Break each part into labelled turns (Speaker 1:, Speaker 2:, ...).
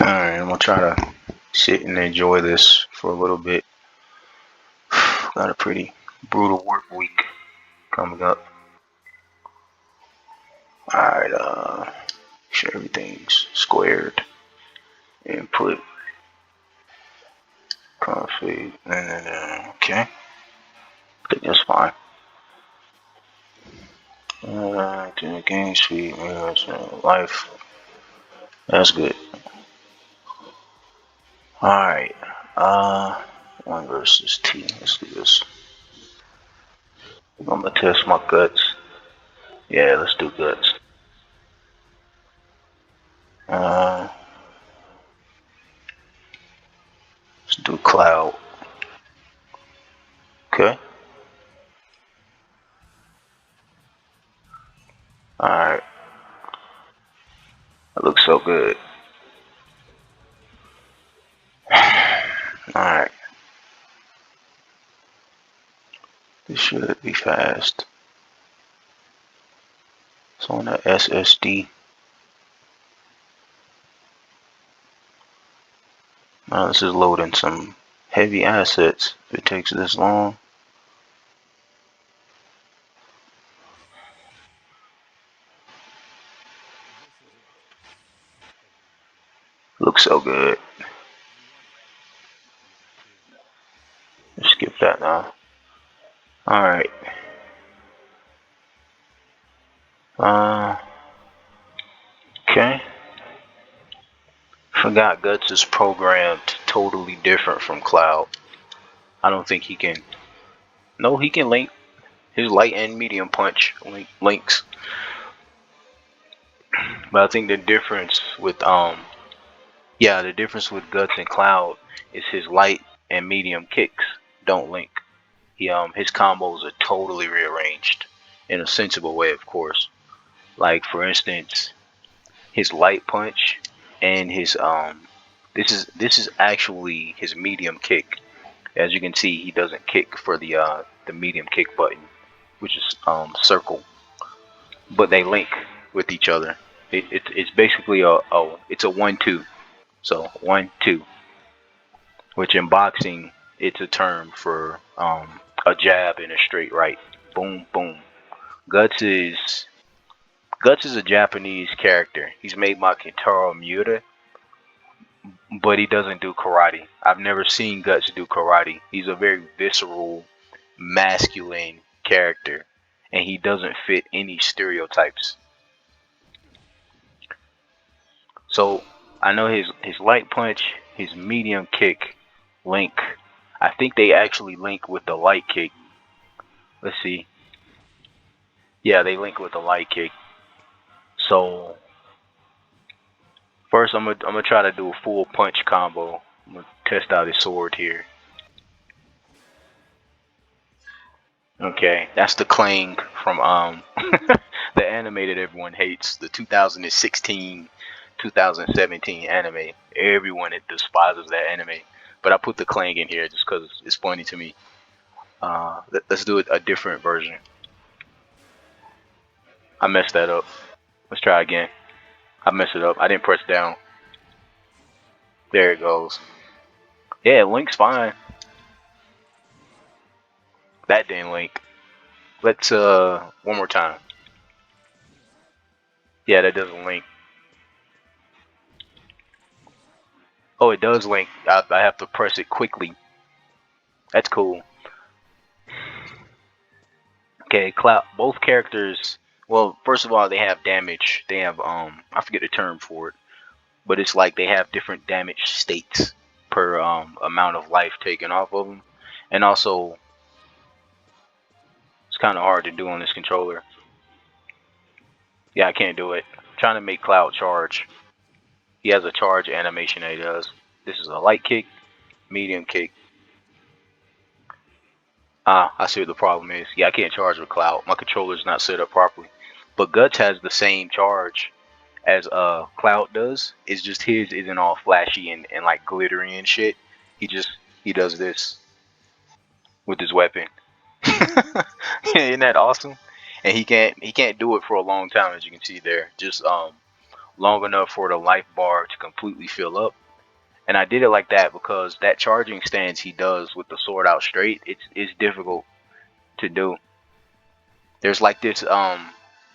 Speaker 1: Alright, I'm gonna try to sit and enjoy this for a little bit. Got a pretty brutal work week coming up. Alright, make sure everything's squared. Input, config, and okay. I think that's fine. To the game speed, life. That's good. Alright, 1 versus T. Let's do this. I'm gonna test my guts. Yeah, let's do guts. Let's do cloud. Okay. Alright. That looks so good. Alright. This should be fast. It's on the SSD. Now this is loading some heavy assets. If it takes this long. Looks so good. Let's skip that now. Alright. Okay. Forgot Guts is programmed totally different from Cloud. I don't think he can. No, he can link. His light and medium punch links. But I think the difference with the difference with Guts and Cloud is his light and medium kicks don't link. His combos are totally rearranged in a sensible way, of course. Like for instance, his light punch and his this is actually his medium kick. As you can see, he doesn't kick for the medium kick button, which is circle, but they link with each other. It's basically it's a 1-2. So 1-2, which in boxing it's a term for a jab and a straight right. Boom, boom. Guts is a Japanese character. He's made by Kentaro Miura, but he doesn't do karate. I've never seen Guts do karate. He's a very visceral, masculine character, and he doesn't fit any stereotypes. So I know his light punch, his medium kick link. I think they actually link with the light kick. Let's see. Yeah, they link with the light kick. So first I'm gonna try to do a full punch combo. I'm gonna test out his sword here. Okay, that's the Clang from the anime that everyone hates, the 2016 2017 anime. Everyone despises that anime. But I put the Clang in here just because it's funny to me. Let's do a different version. I messed that up. Let's try again. I messed it up. I didn't press down. There it goes. Yeah, link's fine. That didn't link. Let's one more time. Yeah, that doesn't link. Oh, it does link. I have to press it quickly. That's cool. Okay, Cloud. Both characters. Well, first of all, they have damage. They have I forget the term for it, but it's like they have different damage states per amount of life taken off of them, and also it's kind of hard to do on this controller. Yeah, I can't do it. I'm trying to make Cloud charge. He has a charge animation that he does. This is a light kick, medium kick. I see what the problem is. Yeah, I can't charge with Cloud. My controller's not set up properly. But Guts has the same charge as Cloud does. It's just his isn't all flashy and like glittery and shit. He does this with his weapon. Isn't that awesome? And he can't do it for a long time, as you can see there. Just long enough for the life bar to completely fill up. And I did it like that because that charging stance he does with the sword out straight, it's difficult to do. There's like this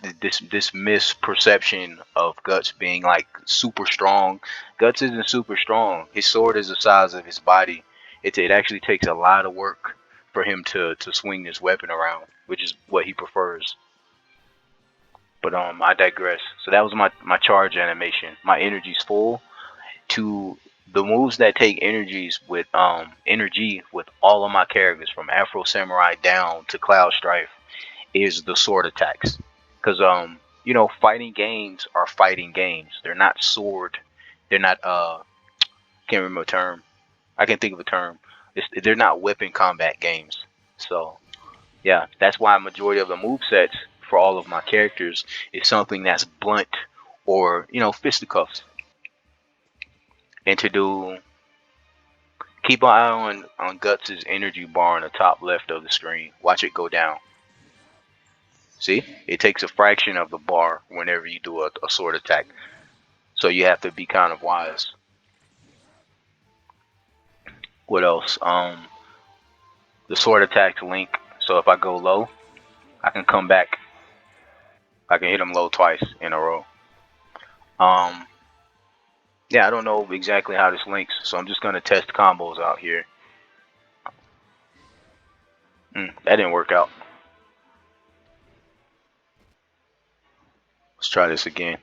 Speaker 1: misperception of Guts being like super strong. Guts isn't super strong. His sword is the size of his body. It actually takes a lot of work for him to swing this weapon around, which is what he prefers. But I digress. So that was my charge animation. My energy's full. To the moves that take energy with all of my characters from Afro Samurai down to Cloud Strife is the sword attacks. Because fighting games are fighting games. They're not sword. They're not can't remember a term. I can think of a term. They're not weapon combat games. So yeah, that's why a majority of the move sets for all of my characters is something that's blunt or fisticuffs. And to do keep an eye on Guts' energy bar on the top left of the screen. Watch it go down. See, it takes a fraction of the bar whenever you do a sword attack. So you have to be kind of wise. What else? The sword attacks link. So if I go low, I can come back. I can hit him low twice in a row. Um, yeah, I don't know exactly how this links, so I'm just gonna test combos out here. That didn't work out. Let's try this again.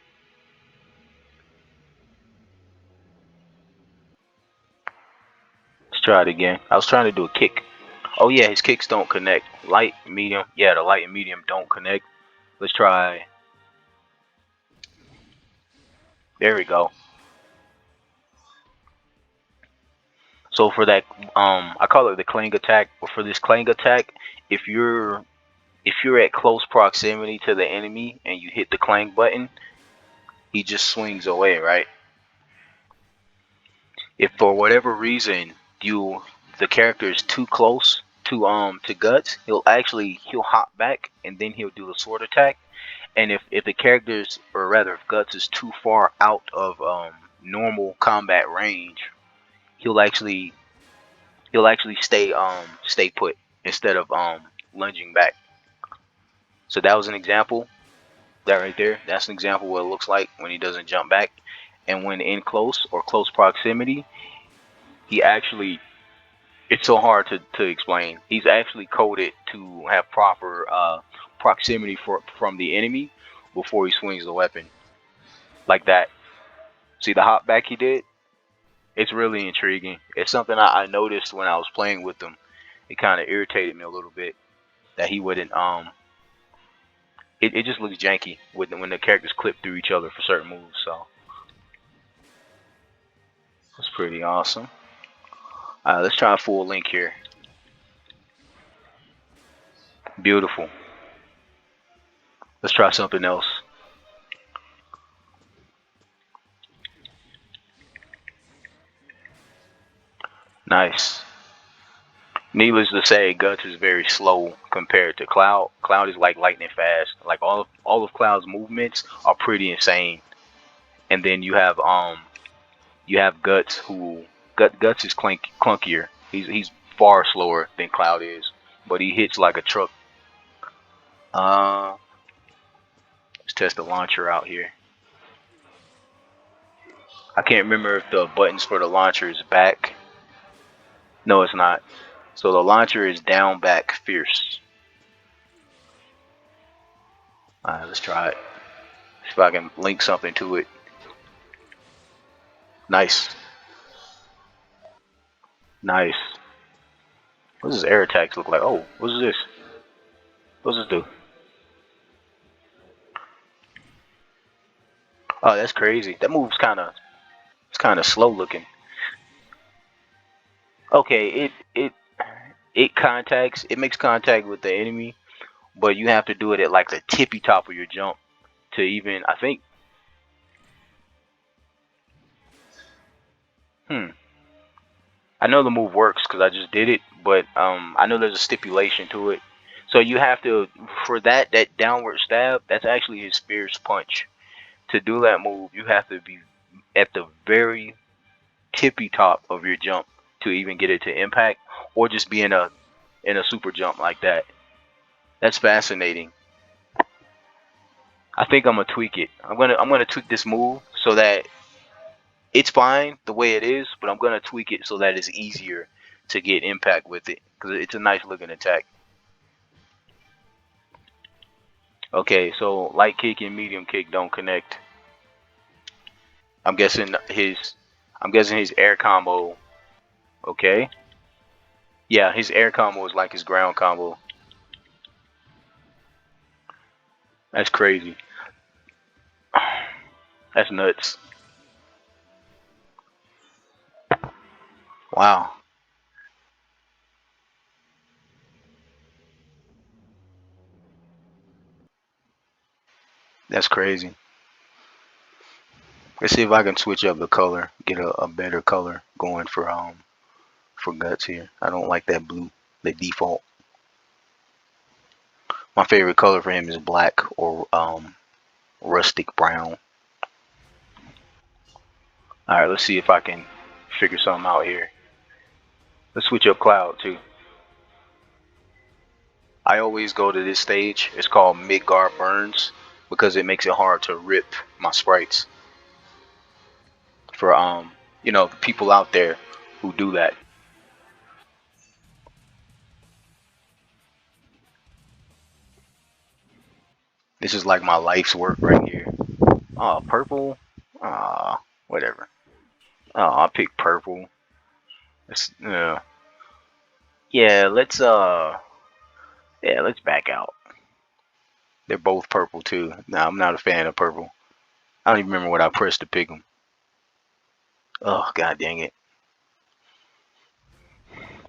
Speaker 1: Let's try it again. I was trying to do a kick. Oh yeah, his kicks don't connect. Light, medium. Yeah, the light and medium don't connect. Let's try. There we go. So for that, I call it the clang attack. But for this clang attack, if you're at close proximity to the enemy and you hit the clang button, he just swings away, right? If for whatever reason the character is too close to Guts, he'll hop back and then he'll do the sword attack. And if the characters, or rather if Guts is too far out of normal combat range, he'll actually stay put instead of lunging back. So that was an example. That right there, that's an example of what it looks like when he doesn't jump back. And when in close or close proximity, he actually, it's so hard to explain. He's actually coded to have proper proximity from the enemy before he swings the weapon. Like that. See the hop back he did? It's really intriguing. It's something I noticed when I was playing with him. It kind of irritated me a little bit that he wouldn't it just looks janky when the characters clip through each other for certain moves. So it's pretty awesome. Let's try a full link here. Beautiful. Let's try something else. Nice. Needless to say, Guts is very slow compared to Cloud. Cloud is like lightning fast. Like all of Cloud's movements are pretty insane. And then you have Guts Guts is clunkier. He's far slower than Cloud is, but he hits like a truck. Uh, let's test the launcher out here. I can't remember if the buttons for the launcher is back. No, it's not. So the launcher is down, back, fierce. Alright, let's try it. See if I can link something to it. Nice. Nice. What does air attacks look like? Oh, what is this? What does this do? Oh, that's crazy. That move's it's kind of slow looking. Okay, it makes contact with the enemy, but you have to do it at like the tippy top of your jump to even, I think. I know the move works because I just did it, but I know there's a stipulation to it. So you have to, for that downward stab, that's actually his fierce punch. to do that move, you have to be at the very tippy top of your jump to even get it to impact, or just be in a super jump like that. That's fascinating. I think I'm gonna tweak it. I'm gonna tweak this move so that it's fine the way it is, but I'm gonna tweak it so that it's easier to get impact with it because it's a nice looking attack. Okay, so light kick and medium kick don't connect. I'm guessing his air combo. Okay. Yeah, his air combo is like his ground combo. That's crazy. That's nuts. Wow. That's crazy. Let's see if I can switch up the color, get a better color going for guts here. I don't like that blue, the default. My favorite color for him is black or rustic brown. All right, let's see if I can figure something out here. Let's switch up Cloud too. I always go to this stage. It's called Midgard Burns because it makes it hard to rip my sprites for the people out there who do that. This is like my life's work right here. Oh, purple. Whatever. Oh, I picked purple. Let's, yeah, let's back out. They're both purple too. No, I'm not a fan of purple. I don't even remember what I pressed to pick them. Oh, god dang it.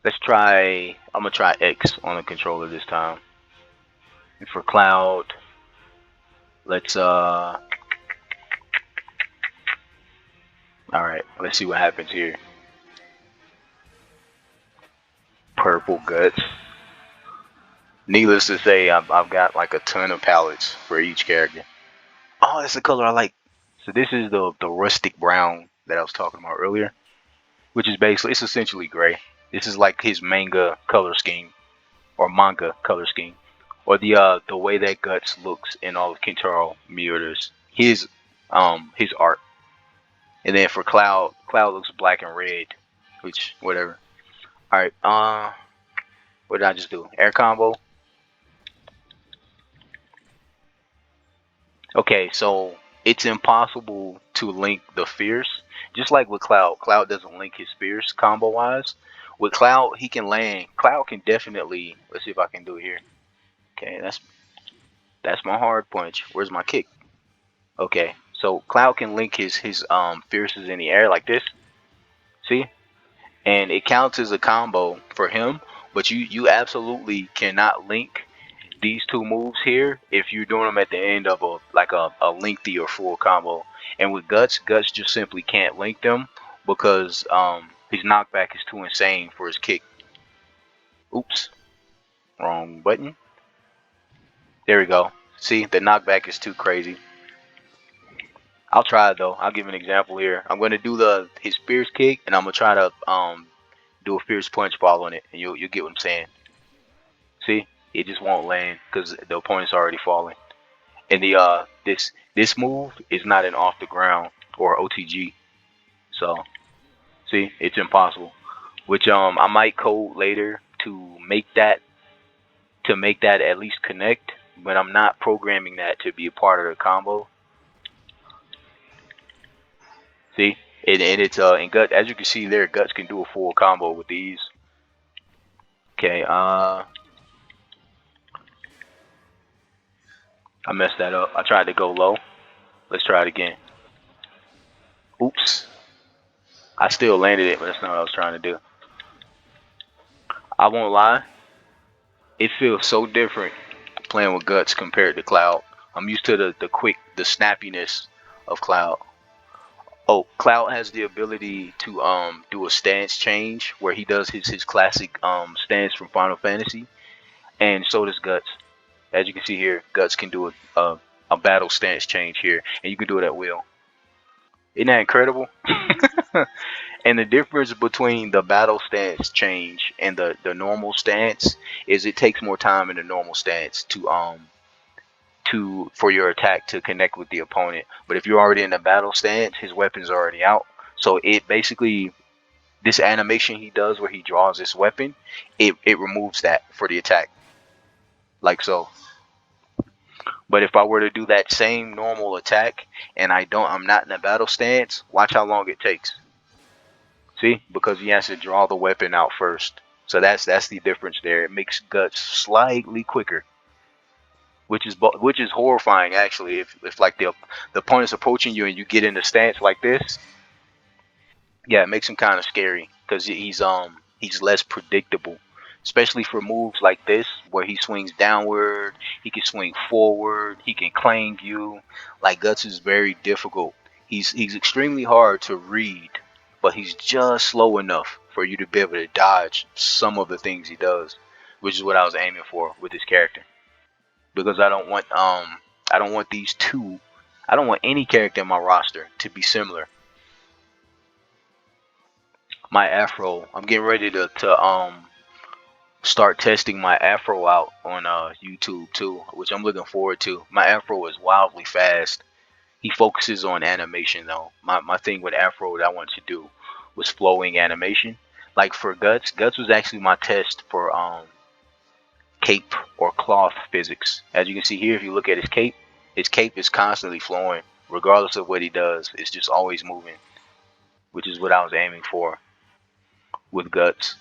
Speaker 1: Let's try. I'm gonna try X on the controller this time. And for Cloud, let's All right, let's see what happens here. Purple guts. Needless to say, I've got like a ton of palettes for each character. Oh, that's the color I like. So this is the rustic brown that I was talking about earlier, which is basically it's essentially gray. This is like his manga color scheme or manga color scheme, or the way that Guts looks in all of Kentaro Miura's his art. And then for Cloud, Cloud looks black and red, which whatever. All right, what did I just do? Air combo. Okay, so it's impossible to link the fierce. Just like with Cloud, Cloud doesn't link his fierce combo wise. With Cloud, he can land. Cloud can definitely. Let's see if I can do it here. Okay, that's my hard punch. Where's my kick? Okay, so Cloud can link his fierces in the air like this. See, and it counts as a combo for him. But you absolutely cannot link these two moves here if you're doing them at the end of a lengthy or full combo. And with Guts just simply can't link them because his knockback is too insane for his kick. Oops, wrong button. There we go. See, the knockback is too crazy. I'll try it though. I'll give an example here. I'm gonna do his fierce kick, and I'm gonna try to do a fierce punch following it, and you'll get what I'm saying. See, it just won't land because the opponent's already falling. And this move is not an off the ground or OTG. So see, it's impossible. Which I might code later to make that at least connect, but I'm not programming that to be a part of the combo. See, and it's in gut as you can see there, Guts can do a full combo with these. Okay, I messed that up. I tried to go low. Let's try it again. Oops. I still landed it, but that's not what I was trying to do. I won't lie. It feels so different playing with Guts compared to Cloud. I'm used to the snappiness of Cloud. Oh, Cloud has the ability to do a stance change where he does his classic stance from Final Fantasy, and so does Guts. As you can see here, Guts can do a battle stance change here, and you can do it at will. Isn't that incredible? And the difference between the battle stance change and the normal stance is it takes more time in the normal stance to for your attack to connect with the opponent. But if you're already in the battle stance, his weapon's already out. So it basically, this animation he does where he draws this weapon, it removes that for the attack, like so. But if I were to do that same normal attack and I'm not in a battle stance, watch how long it takes. See, because he has to draw the weapon out first. So that's the difference there. It makes guts slightly quicker, which is horrifying actually. If like the opponent's approaching you and you get in a stance like this, yeah, it makes him kind of scary because he's less predictable, especially for moves like this where he swings downward, he can swing forward, he can claim you. Like Guts is very difficult. He's extremely hard to read, but he's just slow enough for you to be able to dodge some of the things he does, which is what I was aiming for with this character. Because I don't want these two, I don't want any character in my roster to be similar. My afro, I'm getting ready to start testing my afro out on YouTube too, which I'm looking forward to. My afro is wildly fast. He focuses on animation though. My thing with afro that I wanted to do was flowing animation. Like for Guts was actually my test for cape or cloth physics. As you can see here, if you look at his cape is constantly flowing regardless of what he does. It's just always moving, which is what I was aiming for with Guts.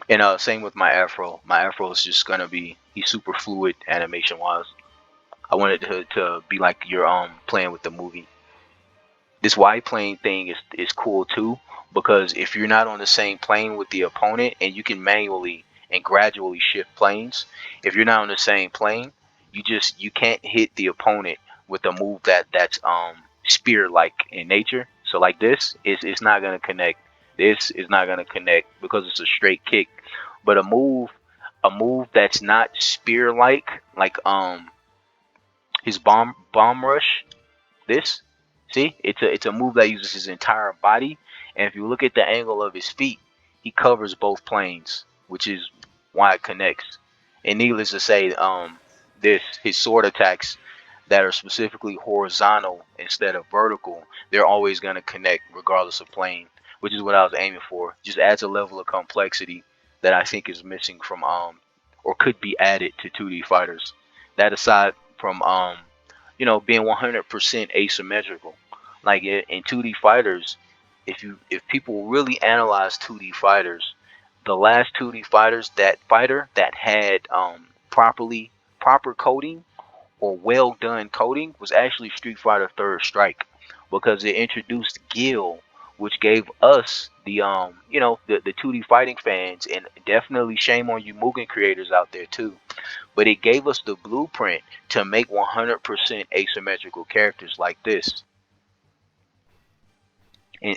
Speaker 1: And same with my afro. My afro is just gonna be, he's super fluid animation wise. I wanted to be like you're playing with the movie. This wide plane thing is cool too, because if you're not on the same plane with the opponent and you can manually and gradually shift planes, if you're not on the same plane, you can't hit the opponent with a move that's spear like in nature. So like this, it's not gonna connect. This is not gonna connect because it's a straight kick. But a move that's not spear like his bomb rush, this, see, it's a move that uses his entire body, and if you look at the angle of his feet, he covers both planes, which is why it connects. And needless to say, this his sword attacks that are specifically horizontal instead of vertical, they're always going to connect regardless of plane, which is what I was aiming for. Just adds a level of complexity that I think is missing from or could be added to 2D fighters. That aside from being 100% asymmetrical. Like in 2D fighters, if people really analyze 2D fighters, the last 2D fighters, that fighter that had proper coding or well done coding was actually Street Fighter Third Strike, because it introduced Gil, which gave us the 2D fighting fans, and definitely shame on you Mugen creators out there too, but it gave us the blueprint to make 100% asymmetrical characters like this.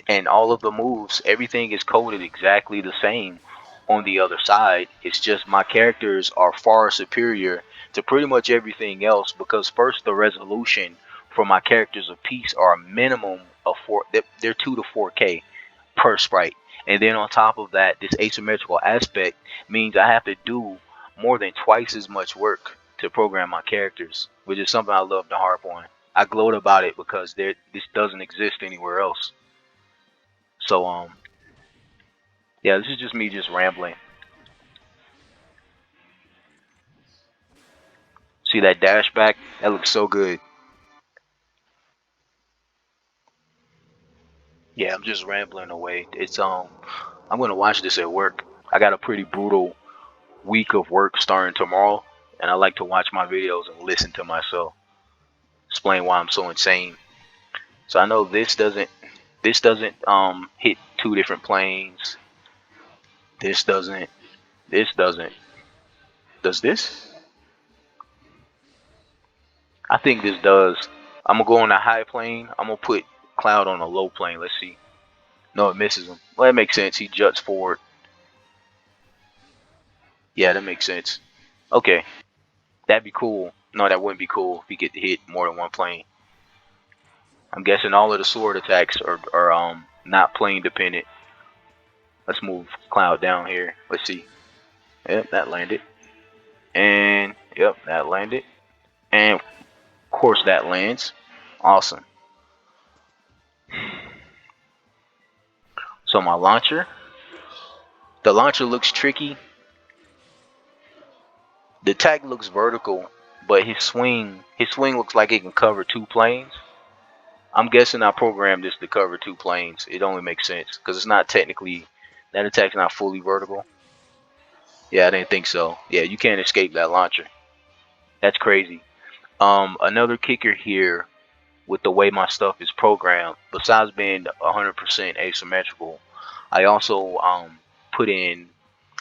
Speaker 1: And all of the moves, everything is coded exactly the same on the other side. It's just my characters are far superior to pretty much everything else, because first, the resolution for my characters of piece are a minimum of they're 2 to 4K per sprite. And then on top of that, this asymmetrical aspect means I have to do more than twice as much work to program my characters, which is something I love to harp on. I gloat about it because this doesn't exist anywhere else. So yeah, this is just me just rambling. See that dash back? That looks so good. Yeah, I'm just rambling away. I'm gonna watch this at work. I got a pretty brutal week of work starting tomorrow, and I like to watch my videos and listen to myself explain why I'm so insane. So I know this doesn't hit two different planes. This doesn't. This doesn't. Does this? I think this does. I'm gonna go on a high plane. I'm gonna put Cloud on a low plane. Let's see. No, it misses him. Well, that makes sense. He juts forward. Yeah, that makes sense. Okay, that'd be cool. No, that wouldn't be cool if you get to hit more than one plane. I'm guessing all of the sword attacks are not plane dependent. Let's move Cloud down here. Let's see. Yep, that landed. And yep, that landed. And of course that lands. Awesome. So my launcher. The launcher looks tricky. The attack looks vertical, but his swing looks like it can cover two planes. I'm guessing I programmed this to cover two planes. It only makes sense because it's not technically, that attack's not fully vertical. Yeah, I didn't think so. Yeah, you can't escape that launcher. That's crazy. Another kicker here with the way my stuff is programmed, besides being 100% asymmetrical, I also put in,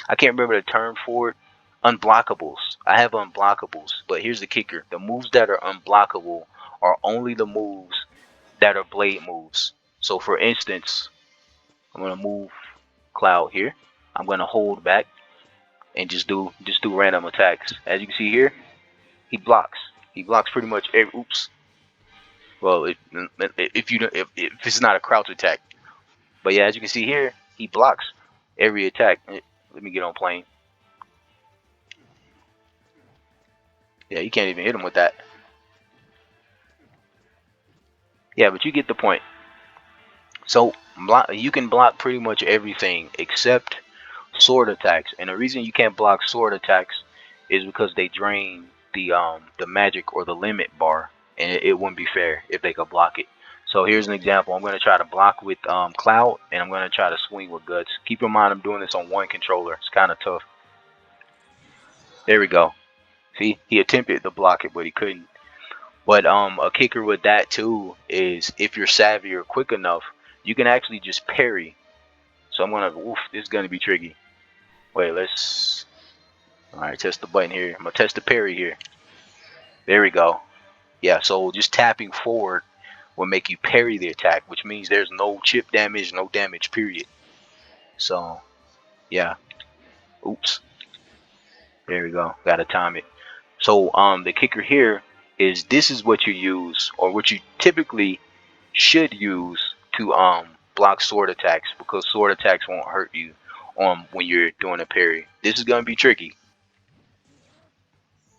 Speaker 1: I can't remember the term for it, unblockables. I have unblockables, but here's the kicker: the moves that are unblockable are only the moves that are blade moves. So for instance, I'm gonna move Cloud here. I'm gonna hold back and just do random attacks. As you can see here, he blocks. He blocks pretty much every. Oops. Well, if it's not a crouch attack, but yeah, as you can see here, he blocks every attack. Let me get on plane. Yeah, you can't even hit him with that. Yeah, but you get the point. So you can block pretty much everything except sword attacks, and the reason you can't block sword attacks is because they drain the magic or the limit bar, and it wouldn't be fair if they could block it. So here's an example. I'm going to try to block with Cloud, and I'm going to try to swing with Guts. Keep in mind I'm doing this on one controller. It's kind of tough. There we go. See, he attempted to block it, but he couldn't. But a kicker with that too is if you're savvy or quick enough, you can actually just parry. So I'm gonna, oof, this is gonna be tricky. Wait, let's, all right, test the button here. I'm gonna test the parry here. There we go. Yeah, so just tapping forward will make you parry the attack, which means there's no chip damage, no damage, period. So, yeah. Oops. There we go. Gotta time it. So, the kicker here is this is what you use, or what you typically should use to block sword attacks, because sword attacks won't hurt you when you're doing a parry. This is gonna be tricky.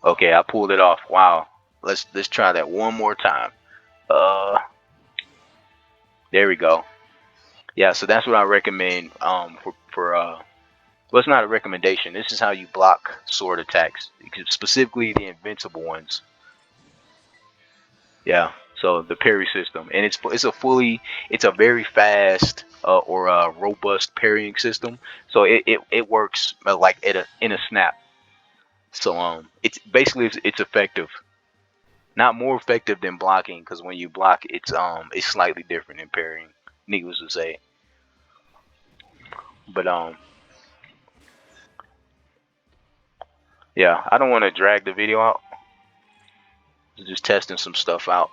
Speaker 1: Okay, I pulled it off. Wow. Let's try that one more time. Uh, there we go. Yeah, so that's what I recommend well, it's not a recommendation. This is how you block sword attacks, specifically the invincible ones. Yeah, so the parry system, and it's a very fast or robust parrying system. So it works like in a snap. So it's basically it's effective. Not more effective than blocking, because when you block, it's slightly different than parrying. Needless to say, but yeah, I don't want to drag the video out. Just testing some stuff out.